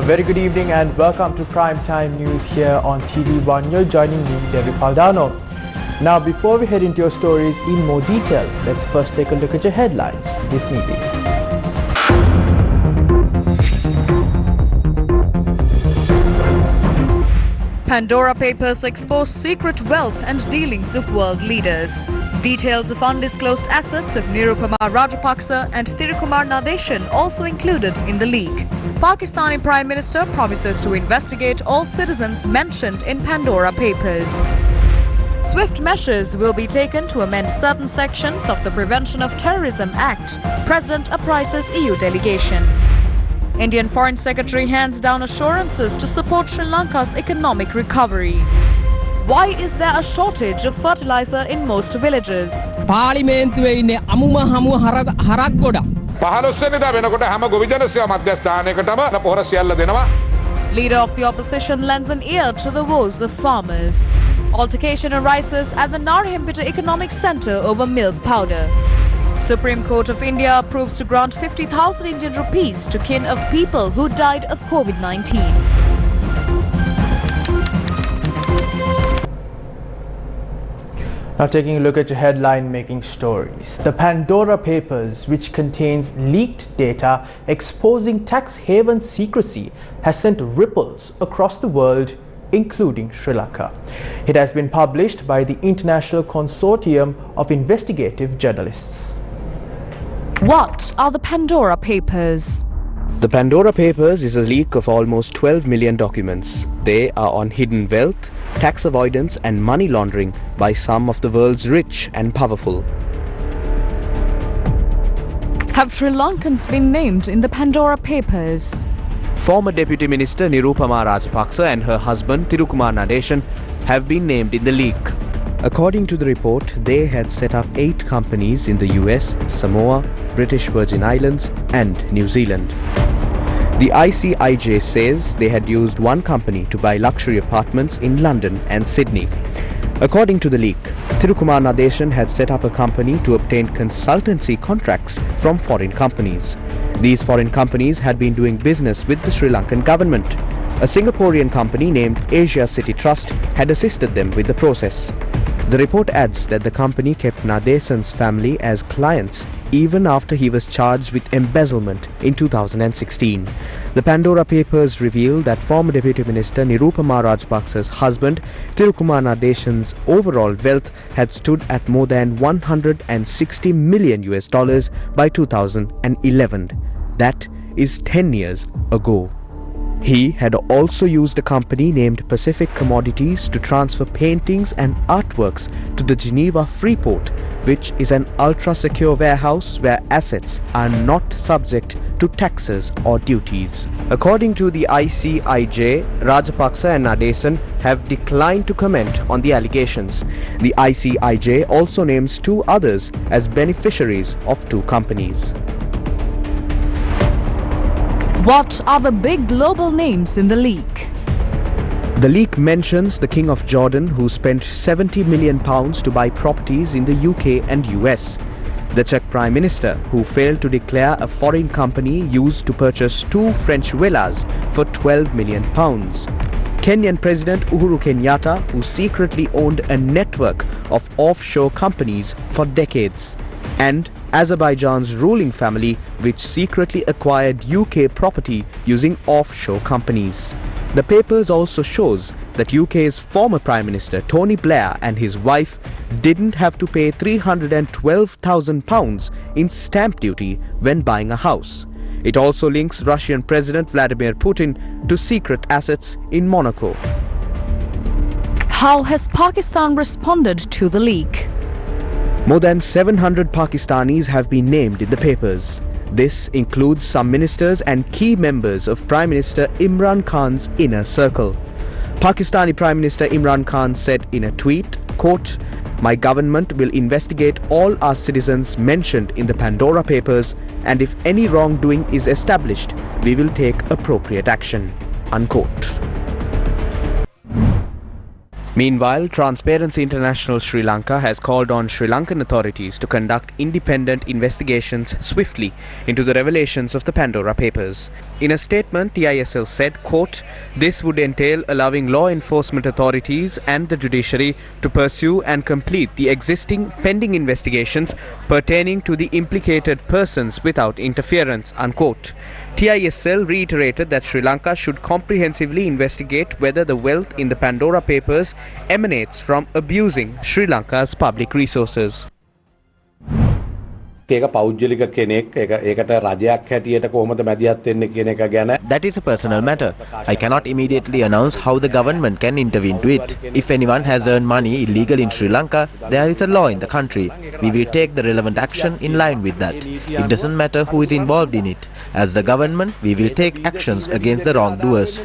very good evening and welcome to Primetime News here on TV1. You're joining me, Devi Paldano. Now, before we head into your stories in more detail, let's first take a look at your headlines this evening. Pandora Papers expose secret wealth and dealings of world leaders. Details of undisclosed assets of Nirupama Rajapaksa and Thirukumar Nadeshan also included in the leak. Pakistani Prime Minister promises to investigate all citizens mentioned in Pandora Papers. Swift measures will be taken to amend certain sections of the Prevention of Terrorism Act. President apprises EU delegation. Indian Foreign Secretary hands down assurances to support Sri Lanka's economic recovery. Why is there a shortage of fertilizer in most villages? පාර්ලිමේන්තුවේ ඉන්නේ අමුම හමුව හරක් ගොඩක්. 15 වෙනිදා වෙනකොට හැම ගොවිජන සේවා මධ්‍යස්ථානයකටම පොහොර සියල්ල දෙනවා. Leader of the opposition lends an ear to the woes of farmers. Altercation arises at the Narhambita Economic Centre over milk powder. Supreme Court of India approves to grant 50,000 Indian rupees to kin of people who died of COVID-19. Now taking a look at your headline-making stories. The Pandora Papers, which contains leaked data exposing tax haven secrecy, has sent ripples across the world, including Sri Lanka. It has been published by the International Consortium of Investigative Journalists. What are the Pandora Papers? The Pandora Papers is a leak of almost 12 million documents. They are on hidden wealth, tax avoidance and money laundering by some of the world's rich and powerful. Have Sri Lankans been named in the Pandora Papers? Former Deputy Minister Nirupama Rajapaksa and her husband Thirukumar Nadeshan have been named in the leak. According to the report, they had set up 8 companies in the US, Samoa, British Virgin Islands and New Zealand. The ICIJ says they had used one company to buy luxury apartments in London and Sydney. According to the leak, Thirukumar Nadeshan had set up a company to obtain consultancy contracts from foreign companies. These foreign companies had been doing business with the Sri Lankan government. A Singaporean company named Asia City Trust had assisted them with the process. The report adds that the company kept Nadeshan's family as clients even after he was charged with embezzlement in 2016. The Pandora Papers reveal that former Deputy Minister Nirupama Rajapaksa's husband Thirukumar Nadeshan's overall wealth had stood at more than $160 million by 2011. That is 10 years ago. He had also used a company named Pacific Commodities to transfer paintings and artworks to the Geneva Freeport, which is an ultra-secure warehouse where assets are not subject to taxes or duties. According to the ICIJ, Rajapaksa and Nadeshan have declined to comment on the allegations. The ICIJ also names 2 others as beneficiaries of 2 companies. What are the big global names in the leak? The leak mentions the King of Jordan, who spent £70 million to buy properties in the UK and US. The Czech Prime Minister, who failed to declare a foreign company used to purchase 2 French villas for £12 million. Kenyan President Uhuru Kenyatta, who secretly owned a network of offshore companies for decades. And Azerbaijan's ruling family, which secretly acquired UK property using offshore companies. The papers also shows that UK's former Prime Minister Tony Blair and his wife didn't have to pay £312,000 in stamp duty when buying a house. It also links Russian President Vladimir Putin to secret assets in Monaco. How has Pakistan responded to the leak? More than 700 Pakistanis have been named in the papers. This includes some ministers and key members of Prime Minister Imran Khan's inner circle. Pakistani Prime Minister Imran Khan said in a tweet, quote, "My government will investigate all our citizens mentioned in the Pandora Papers, and if any wrongdoing is established, we will take appropriate action." Unquote. Meanwhile, Transparency International Sri Lanka has called on Sri Lankan authorities to conduct independent investigations swiftly into the revelations of the Pandora Papers. In a statement, TISL said, quote, "This would entail allowing law enforcement authorities and the judiciary to pursue and complete the existing pending investigations pertaining to the implicated persons without interference," unquote. TISL reiterated that Sri Lanka should comprehensively investigate whether the wealth in the Pandora Papers emanates from abusing Sri Lanka's public resources. That is a personal matter. I cannot immediately announce how the government can intervene to it. If anyone has earned money illegally in Sri Lanka, there is a law in the country. We will take the relevant action in line with that. It doesn't matter who is involved in it. As the government, we will take actions against the wrongdoers.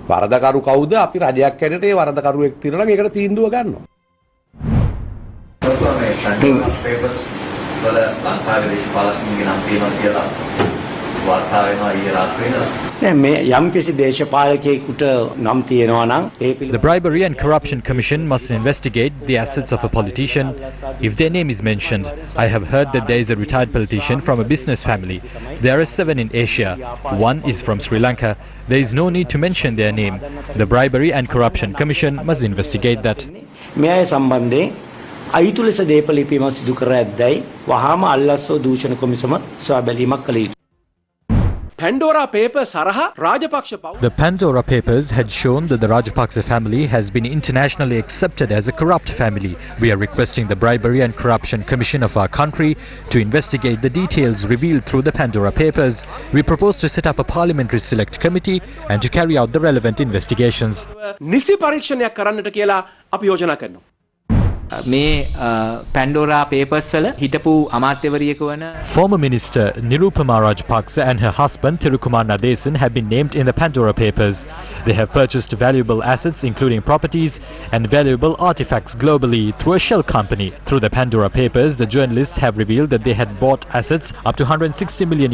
වරදකරු කවුද? අපි රජයක් හැටියට ඒ වරදකරුවෙක් තිරලා නම් ඒකට තීන්දුව ගන්නවා. papers වල ලංකාවේ දේශපාලකයන්ගේ නම් තියෙනවා කියලා වාර්තා වෙනවා ඊයේ රාත්‍රියේ ඉඳලා. මේ යම්කිසි දේශපාලකයෙකුට නම් තියෙනවා නම් ඒ The Bribery and Corruption Commission must investigate the assets of a politician if their name is mentioned. I have heard that there is a retired politician from a business family. There are 7 in Asia. 1 is from Sri Lanka. There is no need to mention their name. The Bribery and Corruption Commission must investigate that. මේ අය සම්බන්ධයෙන් අයිතු ලෙස දේපල ලිපීම සිදු කර ඇද්දයි වහාම අල්ලස්සෝ දූෂණ කොමිසම සොයා බැලීමක් කළ යුතුයි. Pandora Papers haraha Rajapaksa power. The Pandora Papers had shown that the Rajapaksa family has been internationally accepted as a corrupt family. We are requesting the Bribery and Corruption Commission of our country to investigate the details revealed through the Pandora Papers. We propose to set up a parliamentary select committee and to carry out the relevant investigations. නිසි පරීක්ෂණයක් කරන්නට කියලා අපි යෝජනා කරනවා. මේ Pandora Papers වල හිටපු අමාත්‍යවරියක වන Former Minister Nirupama Rajapaksa and her husband Thirukumar Nadesan have been named in the Pandora Papers. They have purchased valuable assets including properties and valuable artifacts globally through a shell company. Through the Pandora Papers, the journalists have revealed that they had bought assets up to $160 million.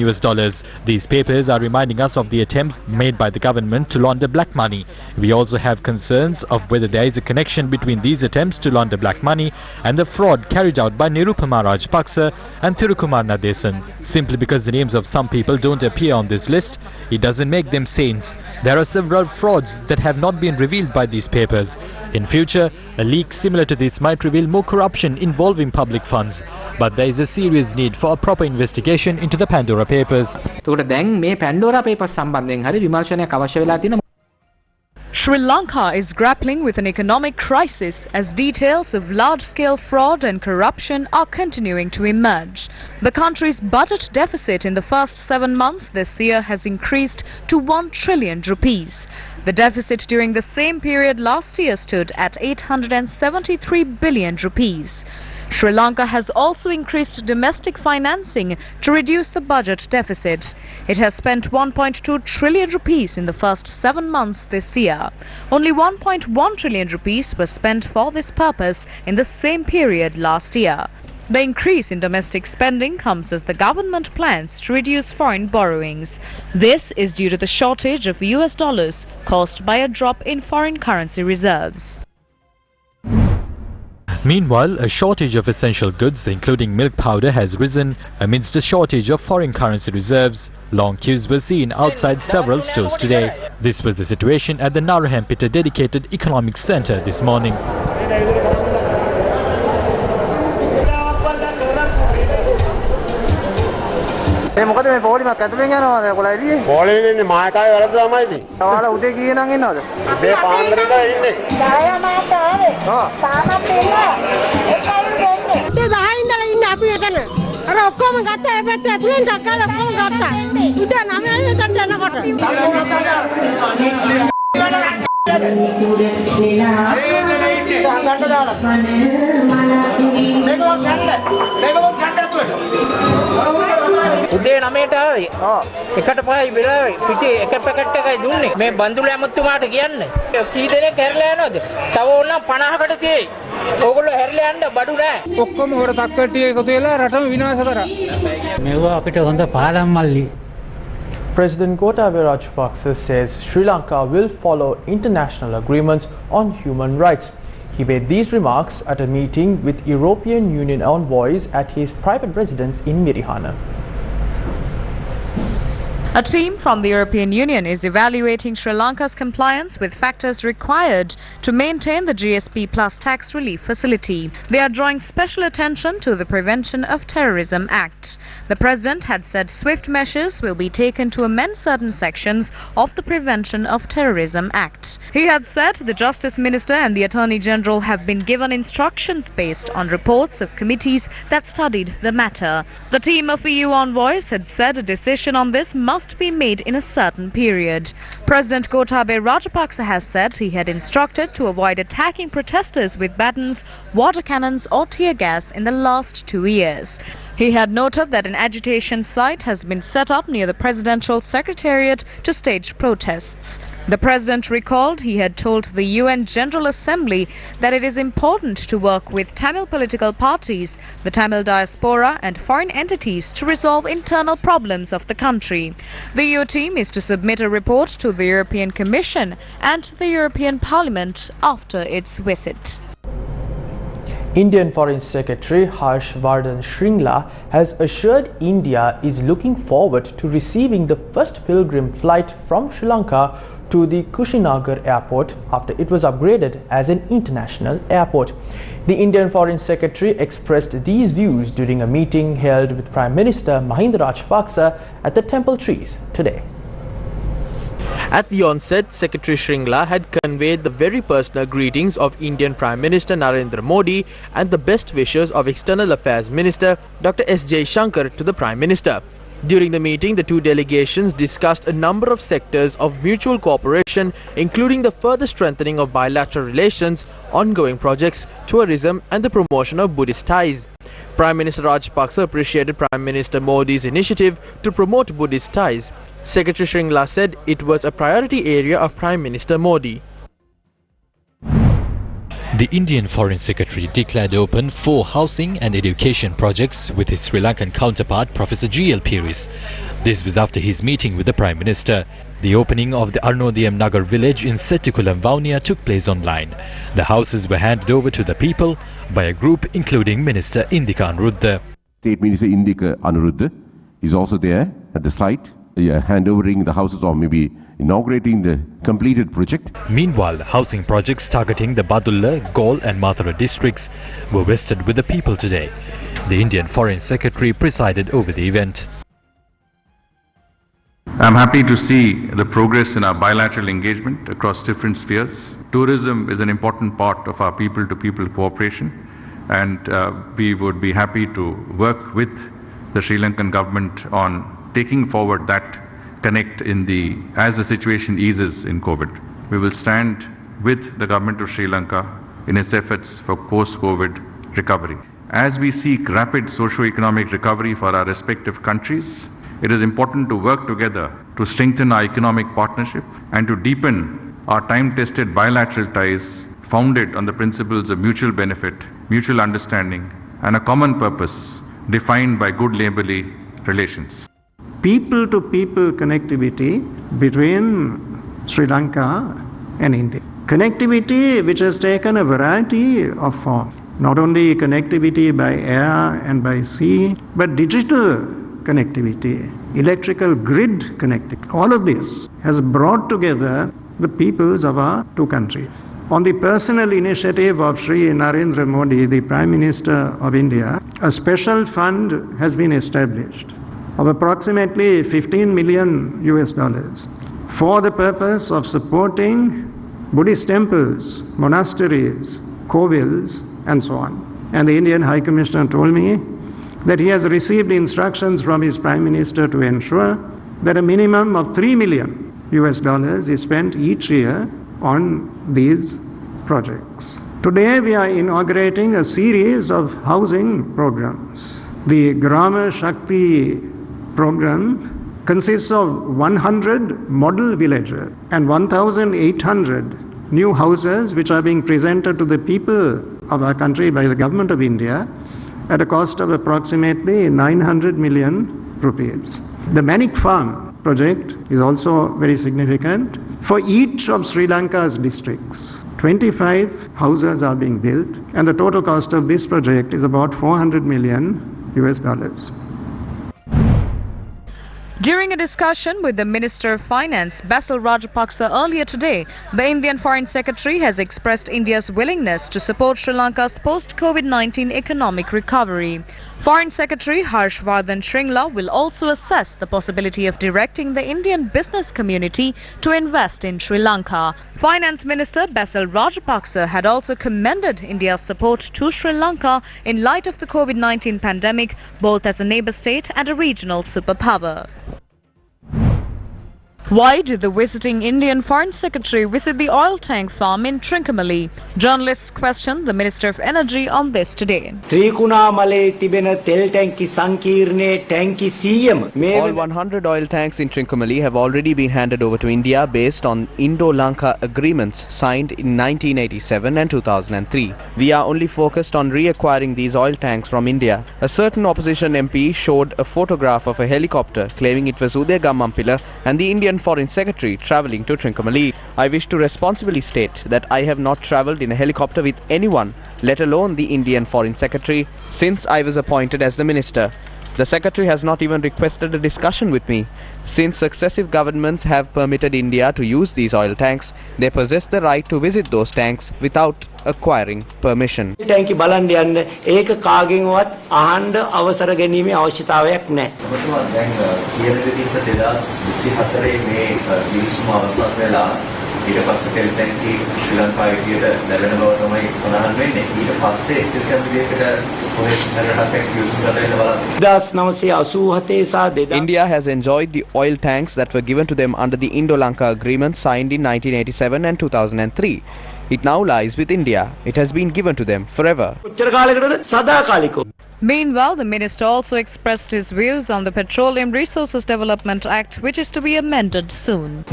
These papers are reminding us of the attempts made by the government to launder black money. We also have concerns of whether there is a connection between these attempts to launder black money and the fraud carried out by Nirupama Rajapaksa and Thirukumar Nadesan. Simply because the names of some people don't appear on this list, it doesn't make them saints. There are several frauds that have not been revealed by these papers. In future, a leak similar to this might reveal more corruption involving public funds. But there is a serious need for a proper investigation into the Pandora Papers. එතකොට දැන් මේ Pandora Papers සම්බන්ධයෙන් හරි විමර්ශනයක් අවශ්‍ය වෙලා තියෙන Sri Lanka is grappling with an economic crisis as details of large-scale fraud and corruption are continuing to emerge. The country's budget deficit in the first 7 months this year has increased to 1 trillion rupees. The deficit during the same period last year stood at 873 billion rupees. Sri Lanka has also increased domestic financing to reduce the budget deficit. It has spent 1.2 trillion rupees in the first 7 months this year. Only 1.1 trillion rupees was spent for this purpose in the same period last year. The increase in domestic spending comes as the government plans to reduce foreign borrowings. This is due to the shortage of US dollars caused by a drop in foreign currency reserves. Meanwhile, a shortage of essential goods, including milk powder, has risen amidst a shortage of foreign currency reserves. Long queues were seen outside several stores today. This was the situation at the Narahempita dedicated economic center this morning. මොකද මේ පොලිමක් ඇතුලෙන් යනවාද ඔයගොල්ලෝ එළියේ? පොලිමෙන් ඉන්නේ මායකාවේ වලද තමයි ඉතින්. ඔයාලා උදේ කීයේ නම් ඉන්නවද? උදේ පාන්දරට ඉන්නේ. 10 මාස ආවේ. තාමත් ඉන්නවා. ඒකයි වෙන්නේ. උදේ 10 ඉඳලා ඉන්නේ අපි එතන. අර ඔක්කොම ගත්තා ඒ පැත්ත ඇතුලෙන් ඩක්කලා ඔක්කොම ගත්තා. උදේ 9 වෙනිදාට යනකොට. උදේ 9ට ආවේ. එකට පහයි වෙලාවේ පිටේ එක පැකට් එකයි දුන්නේ. මේ බන්දුල ඇමතුමාට කියන්න. කී දෙනෙක් හැරිලා යනවද? තව ඕනනම් 50කට තියෙයි. ඕගොල්ලෝ හැරිලා යන්න බඩු නැහැ. ඔක්කොම හොර තක්කට්ටිය එකතු වෙලා රටම විනාශ කරා. මෙව අපිට හොඳ පාඩම් මල්ලි. President Gotabaya Rajapaksa says Sri Lanka will follow international agreements on human rights. He made these remarks at a meeting with European Union envoys at his private residence in Mirihana. A team from the European Union is evaluating Sri Lanka's compliance with factors required to maintain the GSP Plus tax relief facility. They are drawing special attention to the Prevention of Terrorism Act. The President had said swift measures will be taken to amend certain sections of the Prevention of Terrorism Act. He had said the Justice Minister and the Attorney General have been given instructions based on reports of committees that studied the matter. The team of EU envoys had said a decision on this must be made in a certain period. President Gotabaya Rajapaksa has said he had instructed to avoid attacking protesters with batons, water cannons or tear gas in the last 2 years. He had noted that an agitation site has been set up near the Presidential Secretariat to stage protests. The President recalled he had told the UN General Assembly that it is important to work with Tamil political parties, the Tamil diaspora and foreign entities to resolve internal problems of the country. The EU team is to submit a report to the European Commission and the European Parliament after its visit. Indian Foreign Secretary Harshvardhan Shringla has assured India is looking forward to receiving the first pilgrim flight from Sri Lanka to the Kushinagar airport after it was upgraded as an international airport. The Indian Foreign Secretary expressed these views during a meeting held with Prime Minister Mahinda Rajapaksa at the Temple Trees today. At the onset, Secretary Shringla had conveyed the very personal greetings of Indian Prime Minister Narendra Modi and the best wishes of External Affairs Minister Dr. S. Jaishankar to the Prime Minister. During the meeting, the two delegations discussed a number of sectors of mutual cooperation, including the further strengthening of bilateral relations, ongoing projects, tourism and the promotion of Buddhist ties. Prime Minister Rajapaksa appreciated Prime Minister Modi's initiative to promote Buddhist ties. Secretary Shringla said it was a priority area of Prime Minister Modi. The Indian Foreign Secretary declared open 4 housing and education projects with his Sri Lankan counterpart Professor G.L. Piris. This was after his meeting with the Prime Minister. The opening of the Arnodiyam Nagar village in Settikulam, Vavuniya took place online. The houses were handed over to the people by a group including Minister Indika Anuruddha. State Minister Indika Anuruddha is also there at the site, handovering the houses or maybe inaugurating the completed project. Meanwhile, housing projects targeting the Badulla, Gaul and Mathura districts were vested with the people today. The Indian Foreign Secretary presided over the event. I'm happy to see the progress in our bilateral engagement across different spheres. Tourism is an important part of our people-to-people cooperation, and we would be happy to work with the Sri Lankan government on taking forward that connect as the situation eases in COVID. We will stand with the government of Sri Lanka in its efforts for post-COVID recovery. As we seek rapid socio-economic recovery for our respective countries, it is important to work together to strengthen our economic partnership and to deepen our time-tested bilateral ties founded on the principles of mutual benefit, mutual understanding, and a common purpose defined by good neighborly relations. People-to-people connectivity between Sri Lanka and India. Connectivity which has taken a variety of forms. Not only connectivity by air and by sea, but digital connectivity, electrical grid connectivity. All of this has brought together the peoples of our two countries. On the personal initiative of Sri Narendra Modi, the Prime Minister of India, a special fund has been established of approximately $15 million for the purpose of supporting Buddhist temples, monasteries, kovils, and so on. And the Indian High Commissioner told me that he has received instructions from his Prime Minister to ensure that a minimum of $3 million is spent each year on these projects. Today we are inaugurating a series of housing programs. The Grama Shakti program consists of 100 model villages and 1,800 new houses which are being presented to the people of our country by the government of India at a cost of approximately 900 million rupees. The Manik Farm project is also very significant. For each of Sri Lanka's districts, 25 houses are being built, and the total cost of this project is about $400 million US. During a discussion with the Minister of Finance, Basil Rajapaksa, earlier today, the Indian Foreign Secretary has expressed India's willingness to support Sri Lanka's post-COVID-19 economic recovery. Foreign Secretary Harshvardhan Shringla will also assess the possibility of directing the Indian business community to invest in Sri Lanka. Finance Minister Basil Rajapaksa had also commended India's support to Sri Lanka in light of the COVID-19 pandemic, both as a neighbour state and a regional superpower. Why did the visiting Indian Foreign Secretary visit the oil tank farm in Trincomalee? Journalists questioned the Minister of Energy on this today. All 100 oil tanks in Trincomalee have already been handed over to India based on Indo-Lanka agreements signed in 1987 and 2003. We are only focused on reacquiring these oil tanks from India. A certain opposition MP showed a photograph of a helicopter claiming it was Uday Gammampila and the Indian Foreign Secretary travelling to Trincomalee. I wish to responsibly state that I have not travelled in a helicopter with anyone, let alone the Indian Foreign Secretary, since I was appointed as the Minister. The Secretary has not even requested a discussion with me. Since successive governments have permitted India to use these oil tanks, they possess the right to visit those tanks without acquiring permission. ටැංකි බලන්න යන්න ඒක කාගෙන්වත් අහන්න අවසර ගැනීමේ අවශ්‍යතාවයක් නැහැ. ඔබතුමා දැන් කියන විදිහට 2024 මේ නිවසම අවසන් වෙලා ඊට පස්සේ තෙල් ටැංකි ශ්‍රී ලංකාවේ විදියට ලැබෙන බව තමයි සඳහන් වෙන්නේ. ඊට පස්සේ කිසියම් විදිහකට කොහෙත් රටක් යූස් කරලා ඉන්න බලන්න. 1987 සහ India has enjoyed the oil tanks that were given to them under the Indo-Lanka agreement signed in 1987 and 2003. It now lies with India. It has been given to them forever. Meanwhile, the minister also expressed his views on the Petroleum Resources Development Act, which is to be amended soon.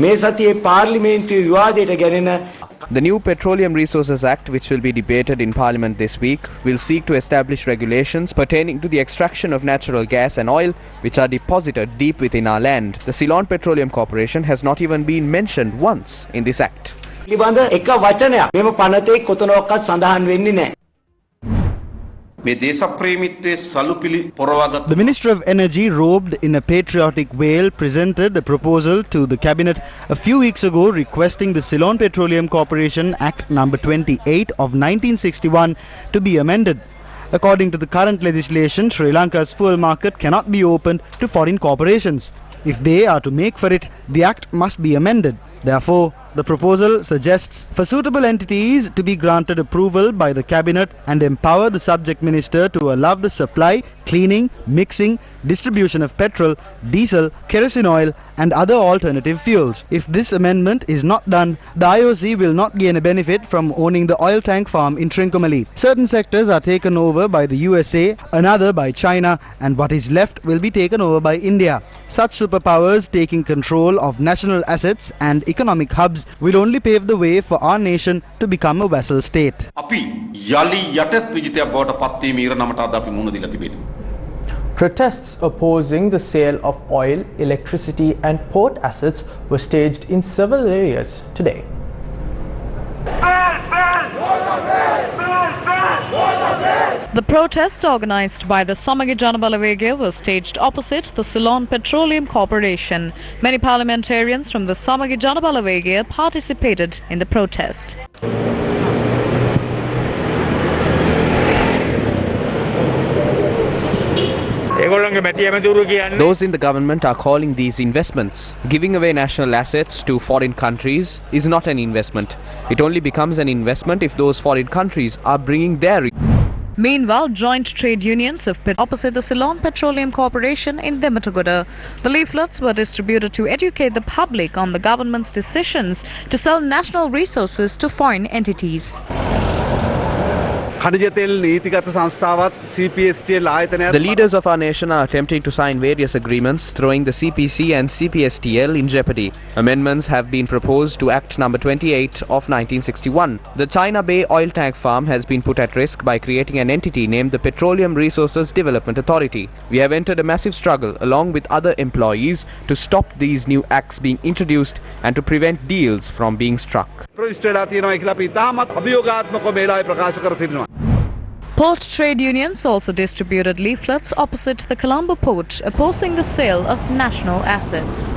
The new Petroleum Resources Act, which will be debated in Parliament this week, will seek to establish regulations pertaining to the extraction of natural gas and oil which are deposited deep within our land. The Ceylon Petroleum Corporation has not even been mentioned once in this act. The Minister of Energy, robed in a patriotic veil, presented a proposal to the Cabinet a few weeks ago requesting the Ceylon Petroleum Corporation Act number 28 of 1961 to be amended. According to the current legislation, Sri Lanka's fuel market cannot be opened to foreign corporations. If they are to make for it, the act must be amended. Therefore, the proposal suggests for suitable entities to be granted approval by the Cabinet and empower the subject minister to allow the supply, cleaning, mixing, distribution of petrol, diesel, kerosene oil and other alternative fuels. If this amendment is not done, the IOC will not gain a benefit from owning the oil tank farm in Trincomalee. Certain sectors are taken over by the USA, another by China, and what is left will be taken over by India. Such superpowers taking control of national assets and economic hubs will only pave the way for our nation to become a vassal state. Protests opposing the sale of oil, electricity and port assets were staged in several areas today. The protest organised by the Samagi Janabalawege was staged opposite the Ceylon Petroleum Corporation. Many parliamentarians from the Samagi Janabalawege participated in the protest. Those in the government are calling these investments. Giving away national assets to foreign countries is not an investment. It only becomes an investment if those foreign countries are bringing their... Meanwhile, joint trade unions have been opposite the Ceylon Petroleum Corporation in Dematagoda. The leaflets were distributed to educate the public on the government's decisions to sell national resources to foreign entities. The leaders of our nation are attempting to sign various agreements, throwing the CPC and CPSTL in jeopardy. Amendments have been proposed to Act number 28 of 1961. The China Bay oil tank farm has been put at risk by creating an entity named the Petroleum Resources Development Authority. We have entered a massive struggle along with other employees to stop these new acts being introduced and to prevent deals from being struck. Port trade unions also distributed leaflets opposite the Colombo port opposing the sale of national assets.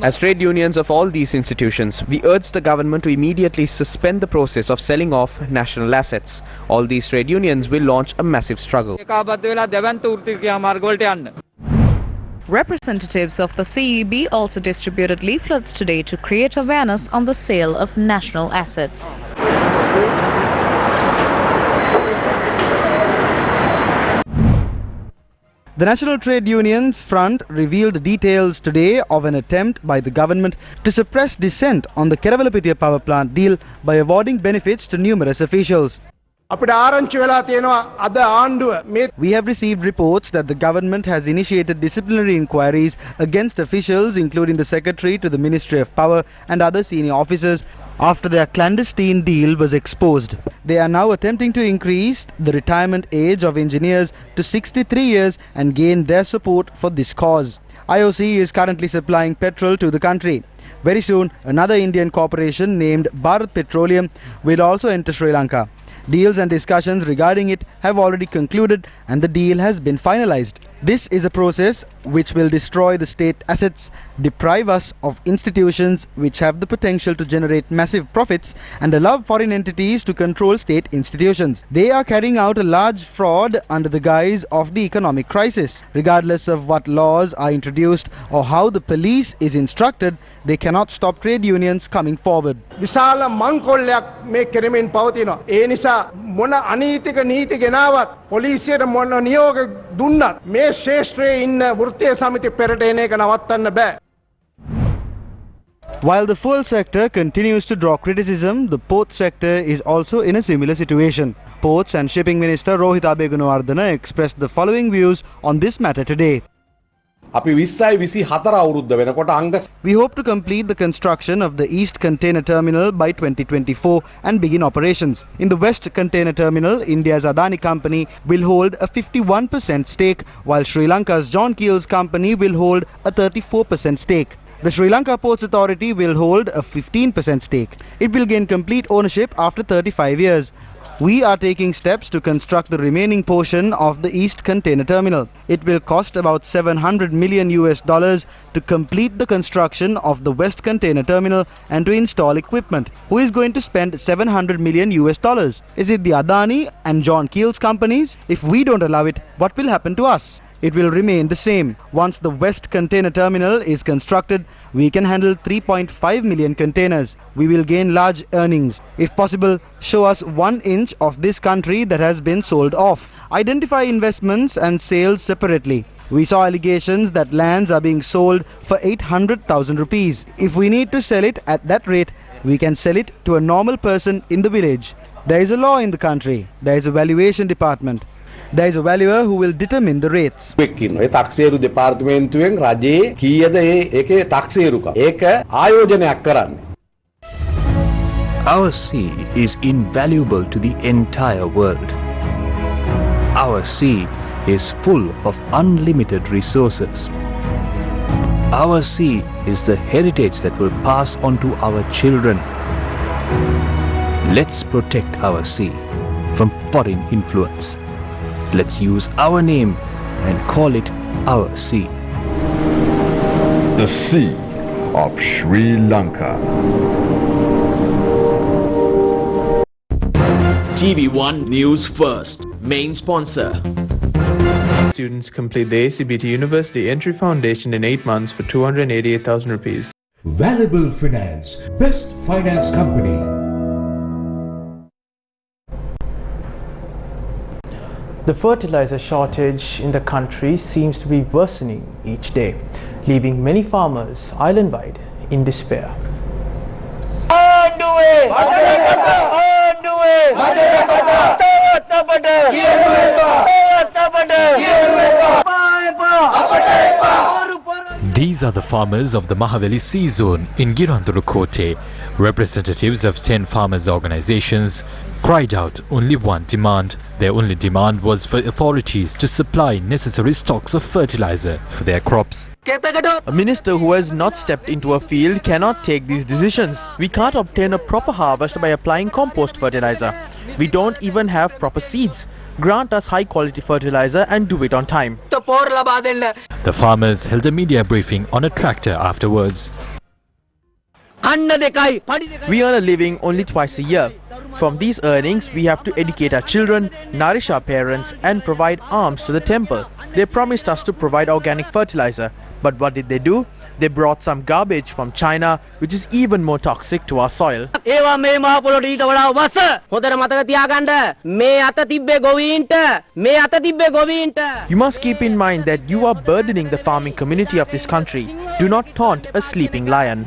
As trade unions of all these institutions, we urge the government to immediately suspend the process of selling off national assets. All these trade unions will launch a massive struggle. Representatives of the CEB also distributed leaflets today to create awareness on the sale of national assets. The National Trade Unions Front revealed details today of an attempt by the government to suppress dissent on the Kerawalapitiya power plant deal by awarding benefits to numerous officials. We have received reports that the government has initiated disciplinary inquiries against officials, including the Secretary to the Ministry of Power and other senior officers, after their clandestine deal was exposed. They are now attempting to increase the retirement age of engineers to 63 years and gain their support for this cause. IOC is currently supplying petrol to the country. Very soon, another Indian corporation named Bharat Petroleum will also enter Sri Lanka. Deals and discussions regarding it have already concluded and the deal has been finalized. This is a process which will destroy the state assets, deprive us of institutions which have the potential to generate massive profits, and allow foreign entities to control state institutions. They are carrying out a large fraud under the guise of the economic crisis. Regardless of what laws are introduced or how the police is instructed, they cannot stop trade unions coming forward. විශාල මංකොල්ලයක් මේ කෙරෙමින් පවතිනවා. ඒ නිසා මොන අනීතික නීති ගෙනාවත් පොලිසියට මොන නියෝග දුන්නත් මේ ශේෂ්ත්‍රයේ ඉන්න වෘත්තීය සමිති පෙරට එන එක නවත්තන්න බෑ. While the fuel sector continues to draw criticism, the port sector is also in a similar situation. Ports and Shipping Minister Rohit Abegunawardena expressed the following views on this matter today. We hope to complete the construction of the East Container Terminal by 2024 and begin operations. In the West Container Terminal, India's Adani company will hold a 51% stake, while Sri Lanka's John Keel's company will hold a 34% stake. The Sri Lanka Ports Authority will hold a 15% stake. It will gain complete ownership after 35 years. We are taking steps to construct the remaining portion of the East Container Terminal. It will cost about $700 million to complete the construction of the West Container Terminal and to install equipment. Who is going to spend $700 million? Is it the Adani and John Keel's companies? If we don't allow it, what will happen to us? It will remain the same. Once the West Container Terminal is constructed, we can handle 3.5 million containers. We will gain large earnings. If possible, show us 1 inch of this country that has been sold off. Identify investments and sales separately. We saw allegations that lands are being sold for 800,000 rupees. If we need to sell it at that rate, we can sell it to a normal person in the village. There is a law in the country. There is a valuation department. There is a valuer who will determine the rates. ඒ 탁සේරු දෙපාර්තමේන්තුවෙන් රජයේ කීයද ඒකේ 탁සේරුකම් ඒක ආයෝජනයක් කරන්නේ. Our sea is invaluable to the entire world. Our sea is full of unlimited resources. Our sea is the heritage that will pass on to our children. Let's protect our sea from foreign influence. Let's use our name and call it our sea. The Sea of Sri Lanka. TV1 News First, main sponsor. Students complete the ACBT University Entry Foundation in 8 months for 288,000 rupees. Valuable Finance, best finance company. The fertilizer shortage in the country seems to be worsening each day, leaving many farmers island-wide in despair. These are the farmers of the Mahaveli C zone in Giranthulukote. Representatives of 10 farmers' organizations cried out only one demand. Their only demand was for authorities to supply necessary stocks of fertilizer for their crops. A minister who has not stepped into a field cannot take these decisions. We can't obtain a proper harvest by applying compost fertilizer. We don't even have proper seeds. Grant us high quality fertilizer and do it on time. The farmers held a media briefing on a tractor afterwards. We earn a living only twice a year. From these earnings, we have to educate our children, nourish our parents and provide alms to the temple. They promised us to provide organic fertilizer. But what did they do? They brought some garbage from China, which is even more toxic to our soil. You must keep in mind that you are burdening the farming community of this country. Do not taunt a sleeping lion.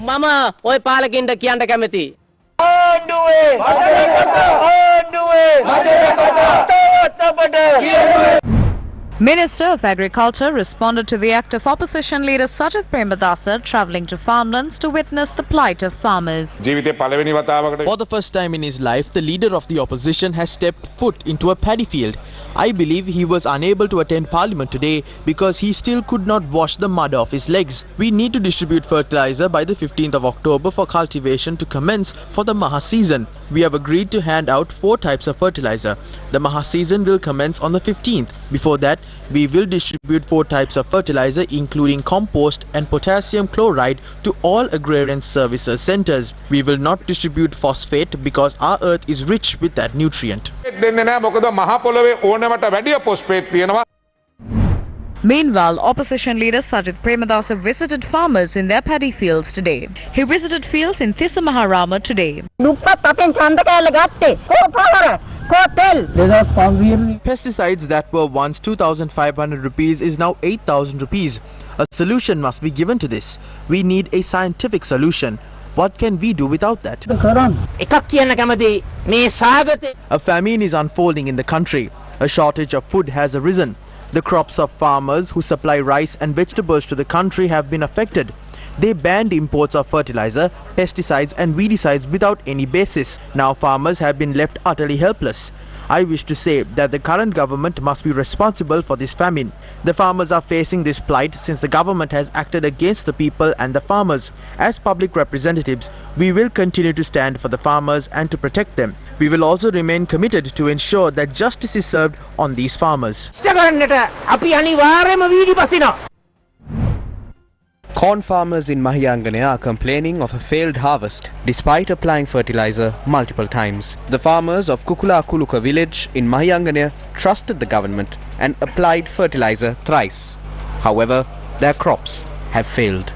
Minister of Agriculture responded to the act of opposition leader Sajith Premadasa travelling to farmlands to witness the plight of farmers. For the first time in his life, the leader of the opposition has stepped foot into a paddy field. I believe he was unable to attend parliament today because he still could not wash the mud off his legs. We need to distribute fertilizer by the 15th of October for cultivation to commence for the Maha season. We have agreed to hand out 4 types of fertilizer. The Maha season will commence on the 15th. Before that, we will distribute 4 types of fertilizer including compost and potassium chloride to all agrarian services centers. We will not distribute phosphate because our earth is rich with that nutrient. Meanwhile, opposition leader Sajith Premadasa visited farmers in their paddy fields today. He visited fields in Thissa Maharama today. Pesticides that were once 2,500 rupees is now 8,000 rupees. A solution must be given to this. We need a scientific solution. What can we do without that? A famine is unfolding in the country. A shortage of food has arisen. The crops of farmers who supply rice and vegetables to the country have been affected. They banned imports of fertilizer, pesticides and weedicides without any basis. Now farmers have been left utterly helpless. I wish to say that the current government must be responsible for this famine. The farmers are facing this plight since the government has acted against the people and the farmers. As public representatives, we will continue to stand for the farmers and to protect them. We will also remain committed to ensure that justice is served on these farmers. Corn farmers in Mahiyangane are complaining of a failed harvest despite applying fertilizer multiple times. The farmers of Kukula Kuluka village in Mahiyangane trusted the government and applied fertilizer thrice. However, their crops have failed.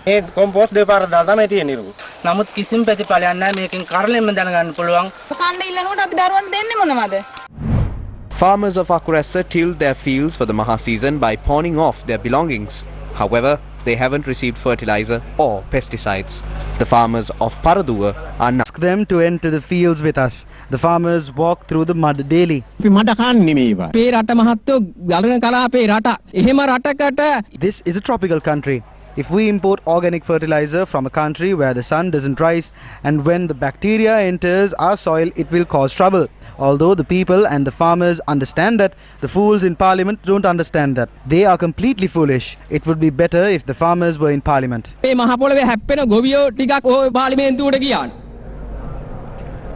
Compost දෙපාර දාලා තමයි තියෙන්නේ. නමුත් කිසිම ප්‍රතිඵලයක් නැහැ. මේකෙන් කරලෙන්න දැනගන්න පුළුවන්. කණ්ඩ ඉල්ලනකොට අපි දරුවන්ට දෙන්නේ මොනවද? Farmers of Akuressa tilled their fields for the Maha season by pawning off their belongings. However, they haven't received fertilizer or pesticides. The farmers of Paraduwa are now ask them to enter the fields with us. The farmers walk through the mud daily. This is a tropical country. If we import organic fertilizer from a country where the sun doesn't rise and when the bacteria enters our soil, it will cause trouble. Although the people and the farmers understand that, the fools in parliament don't understand that. They are completely foolish. It would be better if the farmers were in parliament.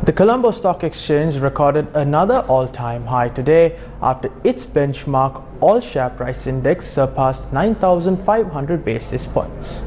The Colombo Stock Exchange recorded another all-time high today after its benchmark all-share price index surpassed 9,500 basis points.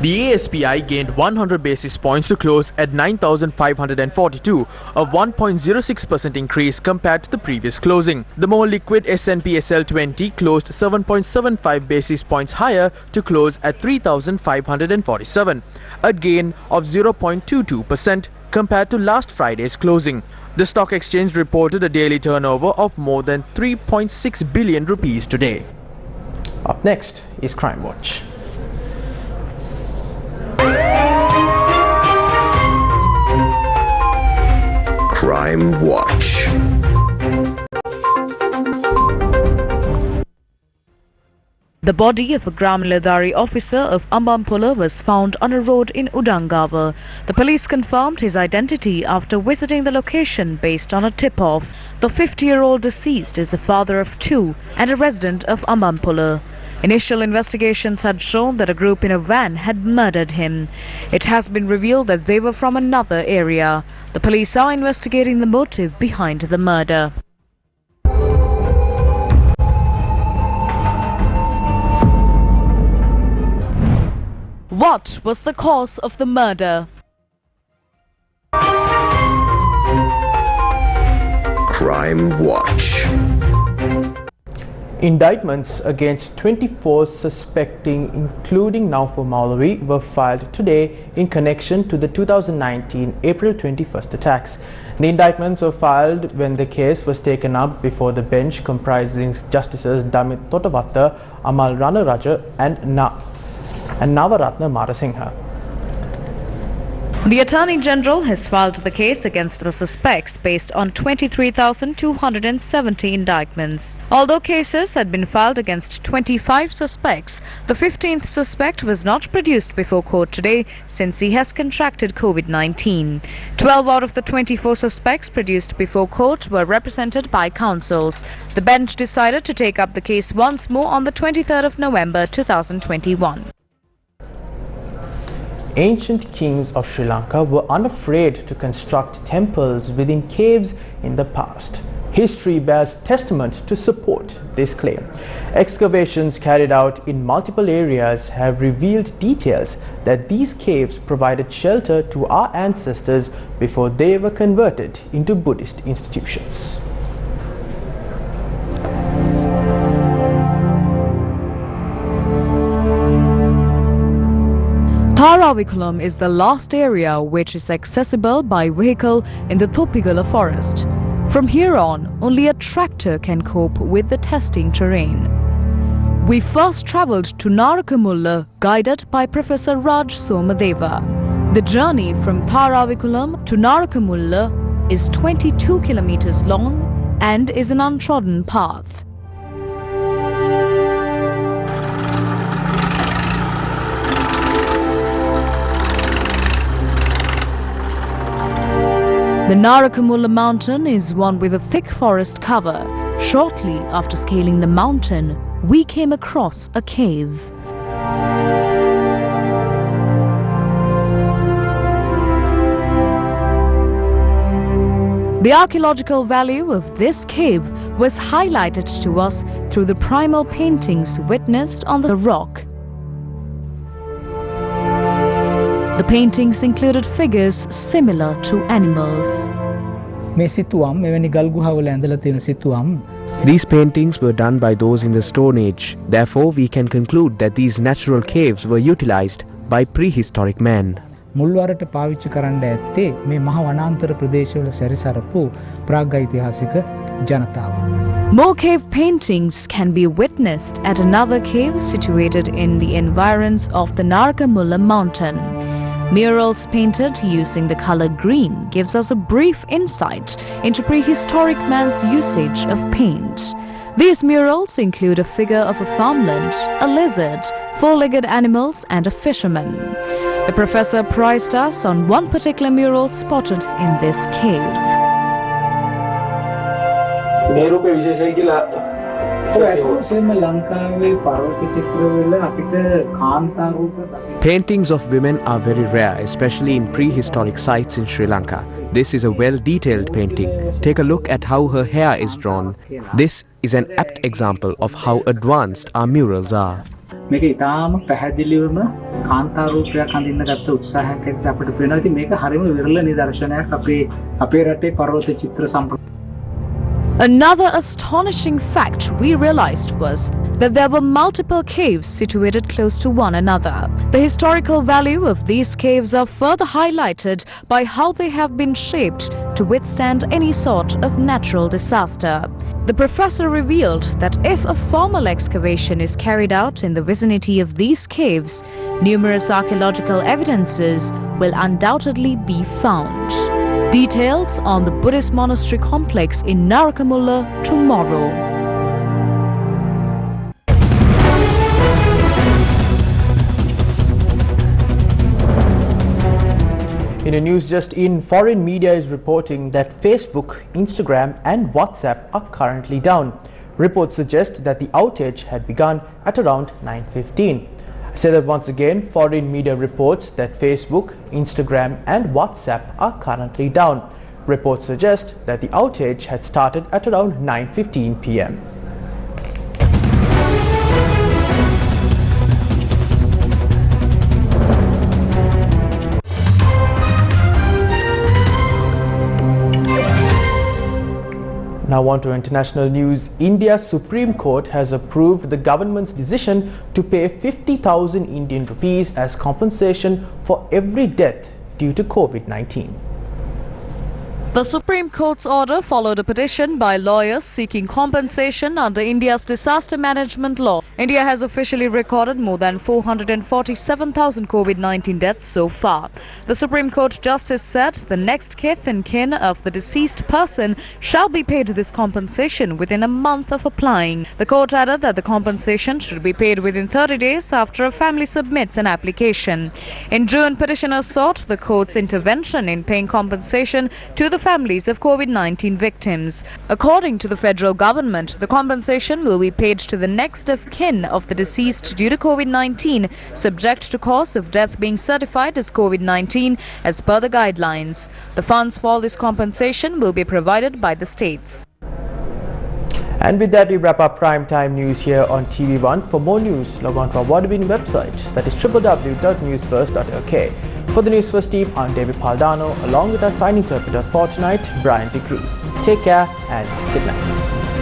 The ASPI gained 100 basis points to close at 9,542, a 1.06% increase compared to the previous closing. The more liquid S&P SL20 closed 7.75 basis points higher to close at 3,547, a gain of 0.22% compared to last Friday's closing. The stock exchange reported a daily turnover of more than 3.6 billion rupees today. Up next is Crime Watch. Crime Watch. The body of a Gramiladari officer of Ambampula was found on a road in Udangava. The police confirmed his identity after visiting the location based on a tip-off. The 50-year-old deceased is the father of 2 and a resident of Ambampula. Initial investigations had shown that a group in a van had murdered him. It has been revealed that they were from another area. The police are investigating the motive behind the murder. What was the cause of the murder? Crime Watch. Indictments against 24 suspecting, including Naufur Maulavi, were filed today in connection to the 2019 April 21st attacks. The indictments were filed when the case was taken up before the bench comprising Justices Damit Totavatta, Amal Ranaraja and Navaratna Marasinghe. The Attorney General has filed the case against the suspects based on 23,270 indictments. Although cases had been filed against 25 suspects, the 15th suspect was not produced before court today since he has contracted COVID-19. 12 out of the 24 suspects produced before court were represented by counsels. The bench decided to take up the case once more on the 23rd of November 2021. Ancient kings of Sri Lanka were unafraid to construct temples within caves in the past. History bears testament to support this claim. Excavations carried out in multiple areas have revealed details that these caves provided shelter to our ancestors before they were converted into Buddhist institutions. Tharavikulam is the last area which is accessible by vehicle in the Thopigala forest. From here on, only a tractor can cope with the testing terrain. We first travelled to Narakamulla, guided by Professor Raj Somadeva. The journey from Tharavikulam to Narakamulla is 22 kilometers long and is an untrodden path. The Narakamulla mountain is one with a thick forest cover. Shortly after scaling the mountain, we came across a cave. The archaeological value of this cave was highlighted to us through the primal paintings witnessed on the rock. The paintings included figures similar to animals. These paintings were done by those in the Stone Age. Therefore, we can conclude that these natural caves were utilized by prehistoric man. මුල්වරට පාවිච්චි කරන්න ඇත්තේ මේ මහ වනාන්තර ප්‍රදේශවල සැරිසරපු ප්‍රාග්ඓතිහාසික ජනතාව. More cave paintings can be witnessed at another cave situated in the environs of the Narakamulla mountain. Murals painted using the color green gives us a brief insight into prehistoric man's usage of paint. These murals include a figure of a farmland, a lizard, four-legged animals and a fisherman. The professor prized us on one particular mural spotted in this cave. Paintings of women are very rare, especially in prehistoric sites in Sri Lanka. This is a well-detailed painting. Take a look at how her hair is drawn. This is an apt example of how advanced our murals are. මේක ඉතාම පැහැදිලිවම කාන්තා රූපයක් අඳින්න ගත්ත උත්සාහයකට අපිට පේනවා. ඉතින් මේක හරිම විරල නිදර්ශනයක් අපේ රටේ පර්වත චිත්‍ර සම්ප්‍රදාය. Another astonishing fact we realized was that there were multiple caves situated close to one another. The historical value of these caves are further highlighted by how they have been shaped to withstand any sort of natural disaster. The professor revealed that if a formal excavation is carried out in the vicinity of these caves, numerous archaeological evidences will undoubtedly be found. Details on the Buddhist monastery complex in Narakamulla tomorrow. In a news just in, foreign media is reporting that Facebook, Instagram and WhatsApp are currently down. Reports suggest that the outage had begun at around 9:15. I say that once again, foreign media reports that Facebook, Instagram and WhatsApp are currently down. Reports suggest that the outage had started at around 9:15 p.m. Now on to international news. India's Supreme Court has approved the government's decision to pay 50,000 Indian rupees as compensation for every death due to COVID-19. The Supreme Court's order followed a petition by lawyers seeking compensation under India's disaster management law. India has officially recorded more than 447,000 COVID-19 deaths so far. The Supreme Court Justice said the next kith and kin of the deceased person shall be paid this compensation within a month of applying. The court added that the compensation should be paid within 30 days after a family submits an application. In June, petitioners sought the court's intervention in paying compensation to the families of COVID-19 victims. According to the federal government, the compensation will be paid to the next of kin of the deceased due to COVID-19, subject to cause of death being certified as COVID-19 as per the guidelines. The funds for this compensation will be provided by the states. And with that, we wrap up primetime news here on TV1. For more news, log on to our award-winning website, that is www.newsfirst.lk. For the News First team, I'm David Paldano, along with our signing interpreter for tonight, Brian De Cruz. Take care and good night.